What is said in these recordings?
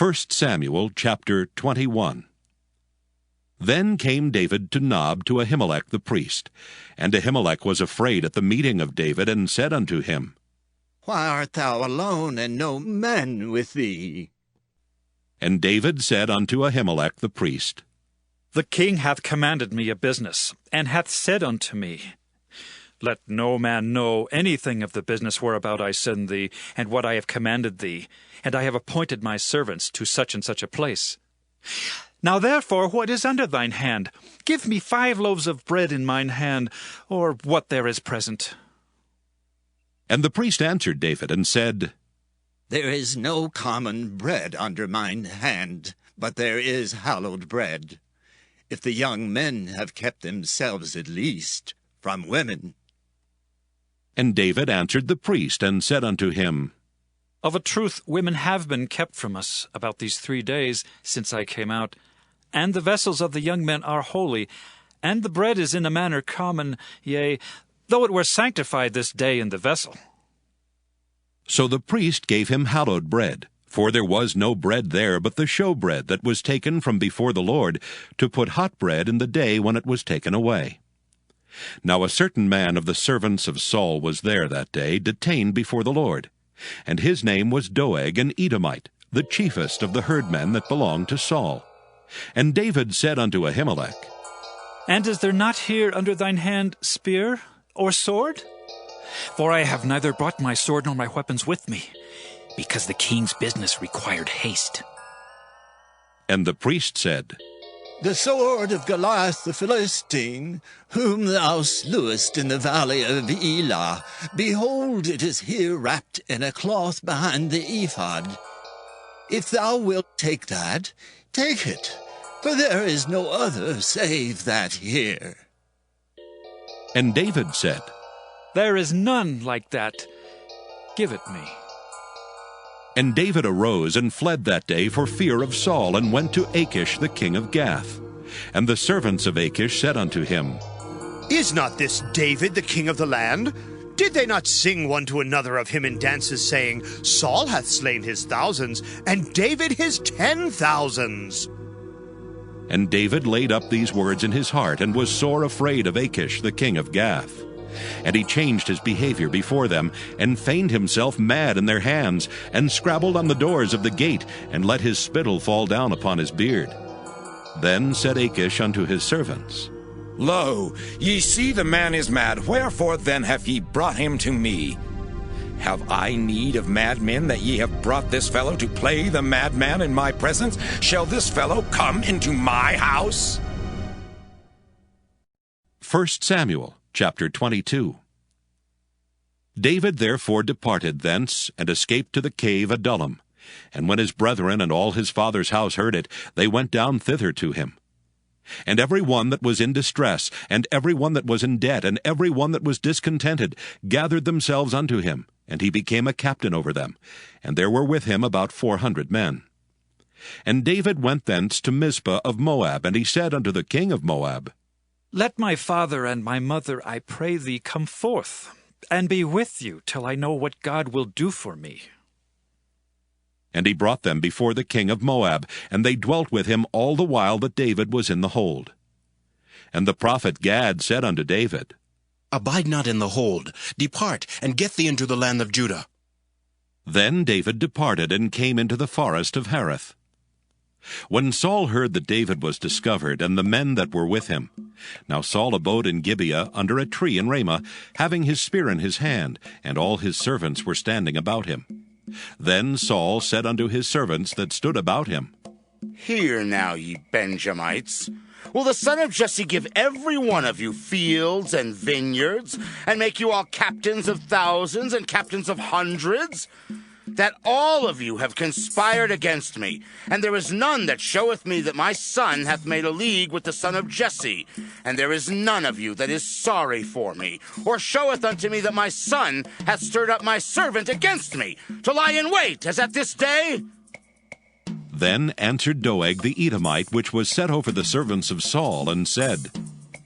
1 Samuel chapter 21. Then came David to Nob to Ahimelech the priest. And Ahimelech was afraid at the meeting of David, and said unto him, Why art thou alone, and no men with thee? And David said unto Ahimelech the priest, The king hath commanded me a business, and hath said unto me, Let no man know anything of the business whereabout I send thee, and what I have commanded thee, and I have appointed my servants to such and such a place. Now therefore, what is under thine hand? Give me 5 loaves of bread in mine hand, or what there is present. And the priest answered David, and said, There is no common bread under mine hand, but there is hallowed bread, if the young men have kept themselves at least from women. And David answered the priest, and said unto him, Of a truth, women have been kept from us about these 3 days since I came out, and the vessels of the young men are holy, and the bread is in a manner common, yea, though it were sanctified this day in the vessel. So the priest gave him hallowed bread, for there was no bread there but the showbread that was taken from before the Lord, to put hot bread in the day when it was taken away. Now a certain man of the servants of Saul was there that day, detained before the Lord. And his name was Doeg an Edomite, the chiefest of the herdmen that belonged to Saul. And David said unto Ahimelech, And is there not here under thine hand spear or sword? For I have neither brought my sword nor my weapons with me, because the king's business required haste. And the priest said, The sword of Goliath the Philistine, whom thou slewest in the valley of Elah, behold, it is here wrapped in a cloth behind the ephod. If thou wilt take that, take it, for there is no other save that here. And David said, There is none like that. Give it me. And David arose and fled that day for fear of Saul, and went to Achish the king of Gath. And the servants of Achish said unto him, Is not this David the king of the land? Did they not sing one to another of him in dances, saying, Saul hath slain his thousands, and David his 10,000s? And David laid up these words in his heart, and was sore afraid of Achish the king of Gath. And he changed his behavior before them, and feigned himself mad in their hands, and scrabbled on the doors of the gate, and let his spittle fall down upon his beard. Then said Achish unto his servants, Lo, ye see the man is mad, wherefore then have ye brought him to me? Have I need of madmen, that ye have brought this fellow to play the madman in my presence? Shall this fellow come into my house? 1 Samuel chapter 22. David therefore departed thence, and escaped to the cave Adullam. And when his brethren and all his father's house heard it, they went down thither to him. And every one that was in distress, and every one that was in debt, and every one that was discontented, gathered themselves unto him, and he became a captain over them. And there were with him about 400 men. And David went thence to Mizpah of Moab, and he said unto the king of Moab, Let my father and my mother, I pray thee, come forth, and be with you till I know what God will do for me. And he brought them before the king of Moab, and they dwelt with him all the while that David was in the hold. And the prophet Gad said unto David, Abide not in the hold, depart, and get thee into the land of Judah. Then David departed, and came into the forest of Hareth. When Saul heard that David was discovered, and the men that were with him, now Saul abode in Gibeah under a tree in Ramah, having his spear in his hand, and all his servants were standing about him. Then Saul said unto his servants that stood about him, Hear now, ye Benjamites. Will the son of Jesse give every one of you fields and vineyards, and make you all captains of thousands and captains of hundreds? That all of you have conspired against me, and there is none that showeth me that my son hath made a league with the son of Jesse, and there is none of you that is sorry for me, or showeth unto me that my son hath stirred up my servant against me, to lie in wait, as at this day? Then answered Doeg the Edomite, which was set over the servants of Saul, and said,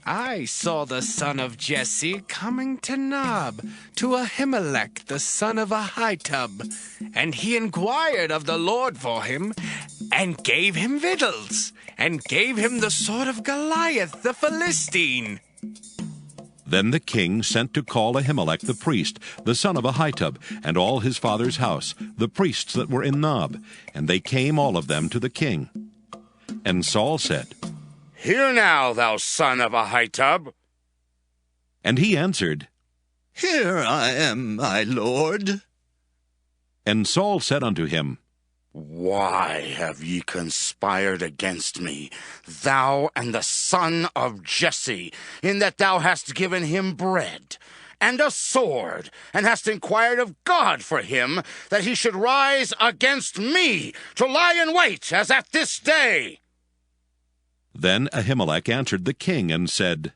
I saw the son of Jesse coming to Nob, to Ahimelech the son of Ahitub, and he inquired of the Lord for him, and gave him victuals, and gave him the sword of Goliath the Philistine. Then the king sent to call Ahimelech the priest, the son of Ahitub, and all his father's house, the priests that were in Nob, and they came all of them to the king. And Saul said, Hear now, thou son of Ahitub. And he answered, Here I am, my lord. And Saul said unto him, Why have ye conspired against me, thou and the son of Jesse, in that thou hast given him bread and a sword, and hast inquired of God for him, that he should rise against me, to lie in wait, as at this day? Then Ahimelech answered the king and said,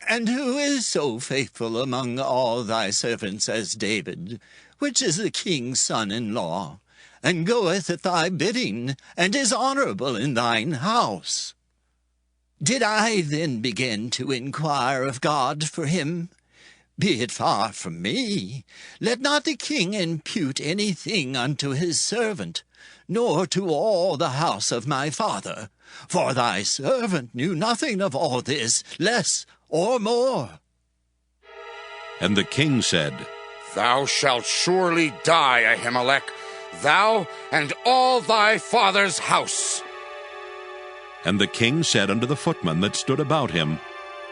And who is so faithful among all thy servants as David, which is the king's son-in-law, and goeth at thy bidding, and is honorable in thine house? Did I then begin to inquire of God for him? Be it far from me. Let not the king impute anything unto his servant, nor to all the house of my father. For thy servant knew nothing of all this, less or more. And the king said, Thou shalt surely die, Ahimelech, thou and all thy father's house. And the king said unto the footmen that stood about him,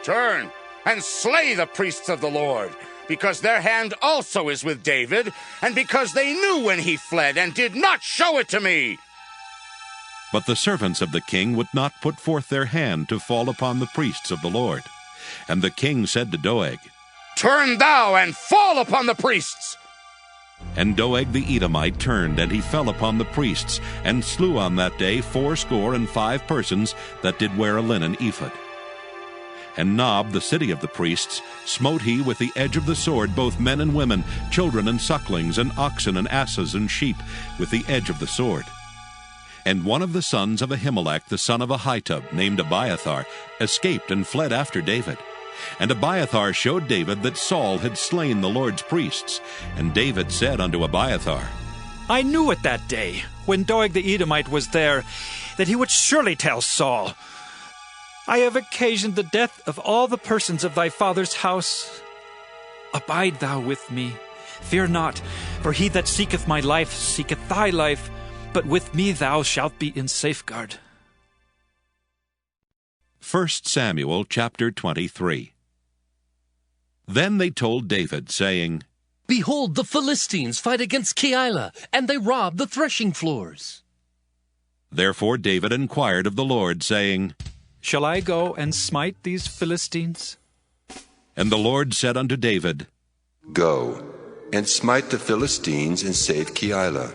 Turn and slay the priests of the Lord, because their hand also is with David, and because they knew when he fled, and did not show it to me. But the servants of the king would not put forth their hand to fall upon the priests of the Lord. And the king said to Doeg, Turn thou and fall upon the priests. And Doeg the Edomite turned, and he fell upon the priests, and slew on that day 65 persons that did wear a linen ephod. And Nob, the city of the priests, smote he with the edge of the sword both men and women, children and sucklings, and oxen and asses and sheep, with the edge of the sword. And one of the sons of Ahimelech, the son of Ahitub, named Abiathar, escaped and fled after David. And Abiathar showed David that Saul had slain the Lord's priests. And David said unto Abiathar, I knew it that day, when Doeg the Edomite was there, that he would surely tell Saul, I have occasioned the death of all the persons of thy father's house. Abide thou with me. Fear not, for he that seeketh my life seeketh thy life, but with me thou shalt be in safeguard. 1 Samuel chapter 23. Then they told David, saying, Behold, the Philistines fight against Keilah, and they rob the threshing floors. Therefore David inquired of the Lord, saying, Shall I go and smite these Philistines? And the Lord said unto David, Go, and smite the Philistines, and save Keilah.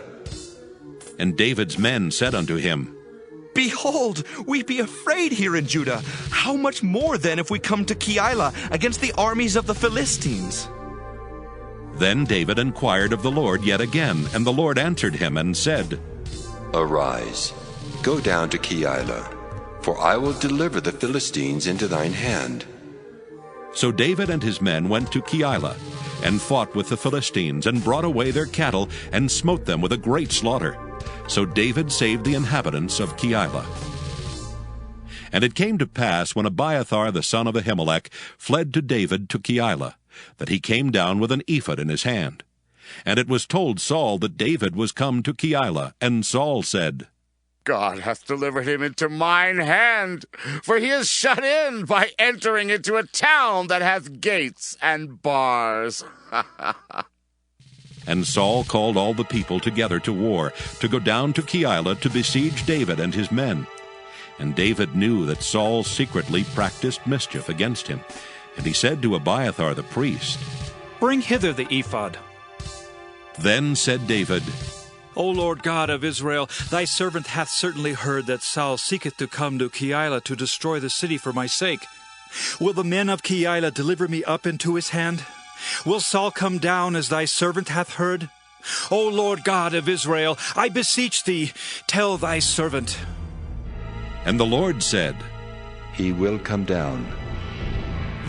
And David's men said unto him, Behold, we be afraid here in Judah. How much more then if we come to Keilah against the armies of the Philistines? Then David inquired of the Lord yet again, and the Lord answered him and said, Arise, go down to Keilah, for I will deliver the Philistines into thine hand. So David and his men went to Keilah, and fought with the Philistines, and brought away their cattle, and smote them with a great slaughter. So David saved the inhabitants of Keilah. And it came to pass, when Abiathar the son of Ahimelech fled to David to Keilah, that he came down with an ephod in his hand. And it was told Saul that David was come to Keilah, and Saul said, God hath delivered him into mine hand, for he is shut in by entering into a town that hath gates and bars. And Saul called all the people together to war, to go down to Keilah to besiege David and his men. And David knew that Saul secretly practiced mischief against him. And he said to Abiathar the priest, Bring hither the ephod. Then said David, O Lord God of Israel, thy servant hath certainly heard that Saul seeketh to come to Keilah to destroy the city for my sake. Will the men of Keilah deliver me up into his hand? Will Saul come down as thy servant hath heard? O Lord God of Israel, I beseech thee, tell thy servant. And the Lord said, He will come down.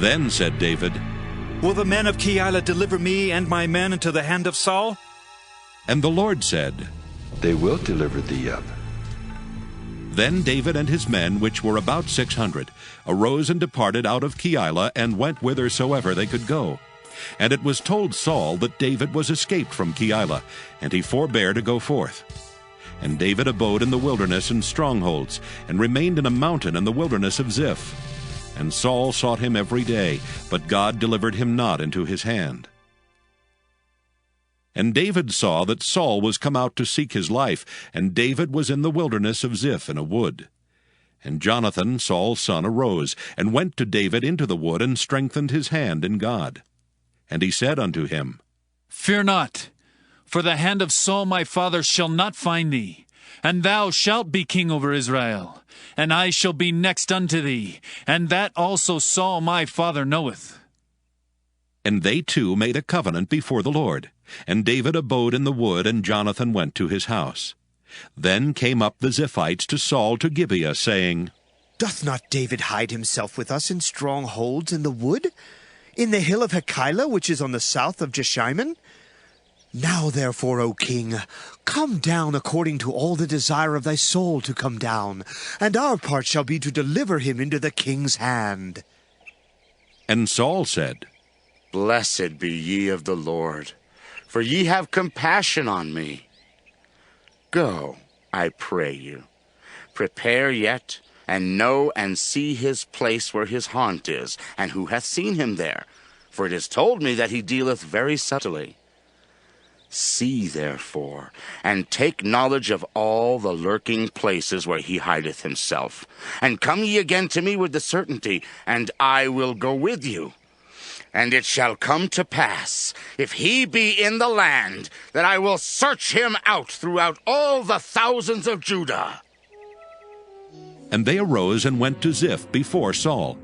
Then said David, Will the men of Keilah deliver me and my men into the hand of Saul? And the Lord said, They will deliver thee up. Then David and his men, which were about 600, arose and departed out of Keilah, and went whithersoever they could go. And it was told Saul that David was escaped from Keilah, and he forbare to go forth. And David abode in the wilderness in strongholds, and remained in a mountain in the wilderness of Ziph. And Saul sought him every day, but God delivered him not into his hand. And David saw that Saul was come out to seek his life, and David was in the wilderness of Ziph in a wood. And Jonathan, Saul's son, arose, and went to David into the wood, and strengthened his hand in God. And he said unto him, Fear not, for the hand of Saul my father shall not find thee, and thou shalt be king over Israel. And I shall be next unto thee, and that also Saul my father knoweth. And they two made a covenant before the Lord. And David abode in the wood, and Jonathan went to his house. Then came up the Ziphites to Saul to Gibeah, saying, Doth not David hide himself with us in strongholds in the wood, in the hill of Keilah, which is on the south of Jeshimon? Now therefore, O king, come down according to all the desire of thy soul to come down, and our part shall be to deliver him into the king's hand. And Saul said, Blessed be ye of the Lord, for ye have compassion on me. Go, I pray you, prepare yet, and know and see his place where his haunt is, and who hath seen him there, for it is told me that he dealeth very subtly. See, therefore, and take knowledge of all the lurking places where he hideth himself. And come ye again to me with the certainty, and I will go with you. And it shall come to pass, if he be in the land, that I will search him out throughout all the thousands of Judah. And they arose and went to Ziph before Saul.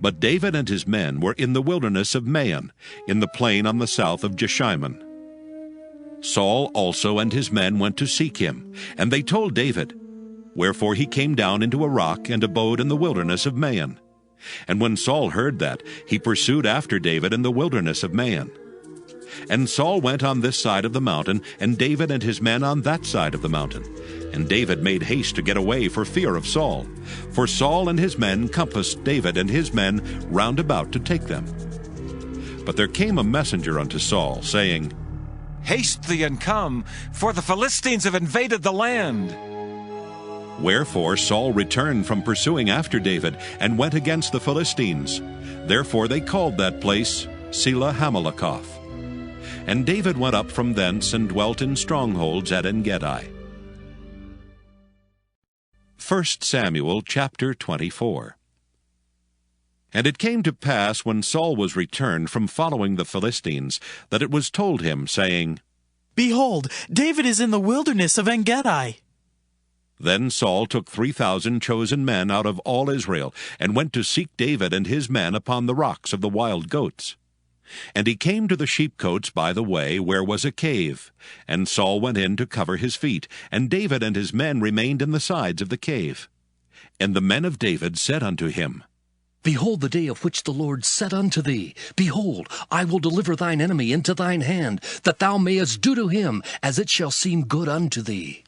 But David and his men were in the wilderness of Maon, in the plain on the south of Jeshimon. Saul also and his men went to seek him, and they told David. Wherefore he came down into a rock, and abode in the wilderness of Maon. And when Saul heard that, he pursued after David in the wilderness of Maon. And Saul went on this side of the mountain, and David and his men on that side of the mountain. And David made haste to get away for fear of Saul. For Saul and his men compassed David and his men round about to take them. But there came a messenger unto Saul, saying, Haste thee and come, for the Philistines have invaded the land. Wherefore Saul returned from pursuing after David, and went against the Philistines. Therefore they called that place Selah Hamalakoth. And David went up from thence, and dwelt in strongholds at En-gedi. 1 Samuel chapter 24. And it came to pass, when Saul was returned from following the Philistines, that it was told him, saying, Behold, David is in the wilderness of En-gedi. Then Saul took 3,000 chosen men out of all Israel, and went to seek David and his men upon the rocks of the wild goats. And he came to the sheepcotes by the way, where was a cave. And Saul went in to cover his feet, and David and his men remained in the sides of the cave. And the men of David said unto him, Behold the day of which the Lord said unto thee, Behold, I will deliver thine enemy into thine hand, that thou mayest do to him as it shall seem good unto thee.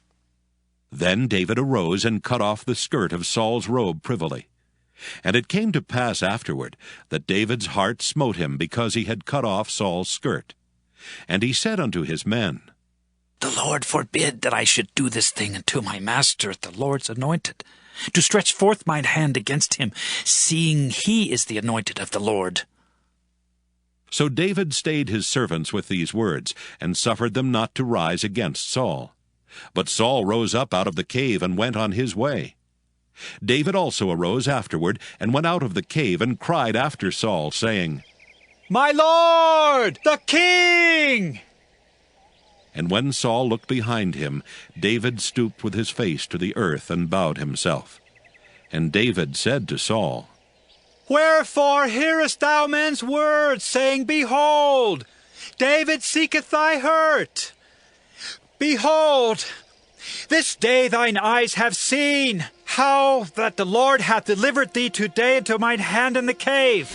Then David arose and cut off the skirt of Saul's robe privily. And it came to pass afterward that David's heart smote him, because he had cut off Saul's skirt. And he said unto his men, The Lord forbid that I should do this thing unto my master, the Lord's anointed, to stretch forth mine hand against him, seeing he is the anointed of the Lord. So David stayed his servants with these words, and suffered them not to rise against Saul. But Saul rose up out of the cave, and went on his way. David also arose afterward, and went out of the cave, and cried after Saul, saying, My Lord, the King! And when Saul looked behind him, David stooped with his face to the earth, and bowed himself. And David said to Saul, Wherefore hearest thou men's words, saying, Behold, David seeketh thy hurt? Behold, this day thine eyes have seen how that the Lord hath delivered thee today into mine hand in the cave.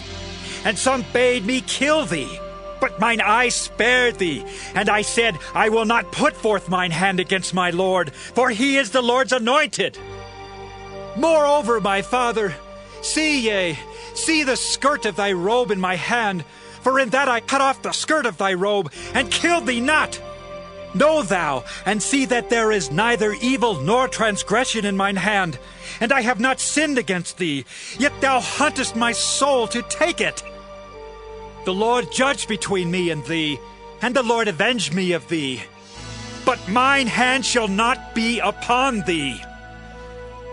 And some bade me kill thee, but mine eye spared thee. And I said, I will not put forth mine hand against my Lord, for he is the Lord's anointed. Moreover, my father, see the skirt of thy robe in my hand, for in that I cut off the skirt of thy robe, and killed thee not. Know thou, and see that there is neither evil nor transgression in mine hand, and I have not sinned against thee, yet thou huntest my soul to take it. The Lord judge between me and thee, and the Lord avenge me of thee. But mine hand shall not be upon thee.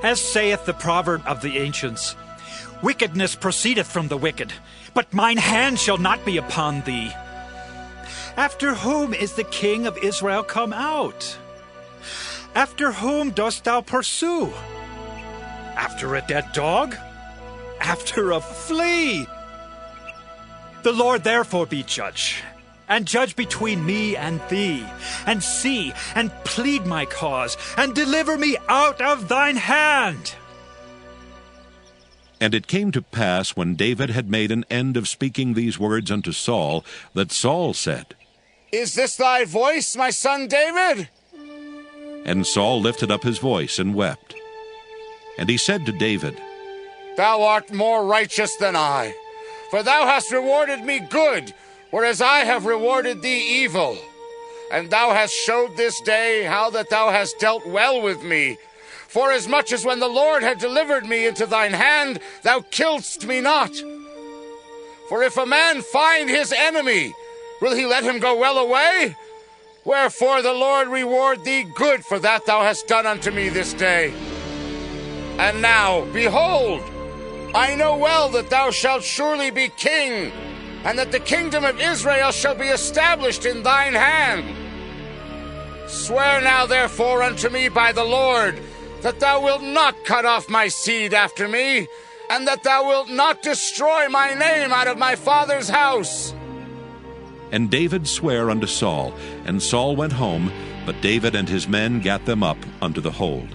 As saith the proverb of the ancients, wickedness proceedeth from the wicked, but mine hand shall not be upon thee. After whom is the king of Israel come out? After whom dost thou pursue? After a dead dog? After a flea? The Lord therefore be judge, and judge between me and thee, and see, and plead my cause, and deliver me out of thine hand. And it came to pass, when David had made an end of speaking these words unto Saul, that Saul said, Is this thy voice, my son David? And Saul lifted up his voice and wept. And he said to David, Thou art more righteous than I, for thou hast rewarded me good, whereas I have rewarded thee evil. And thou hast showed this day how that thou hast dealt well with me. Forasmuch as when the Lord had delivered me into thine hand, thou killedst me not. For if a man find his enemy, will he let him go well away? Wherefore the Lord reward thee good for that thou hast done unto me this day. And now, behold, I know well that thou shalt surely be king, and that the kingdom of Israel shall be established in thine hand. Swear now therefore unto me by the Lord, that thou wilt not cut off my seed after me, and that thou wilt not destroy my name out of my father's house. And David sware unto Saul, and Saul went home, but David and his men gat them up unto the hold.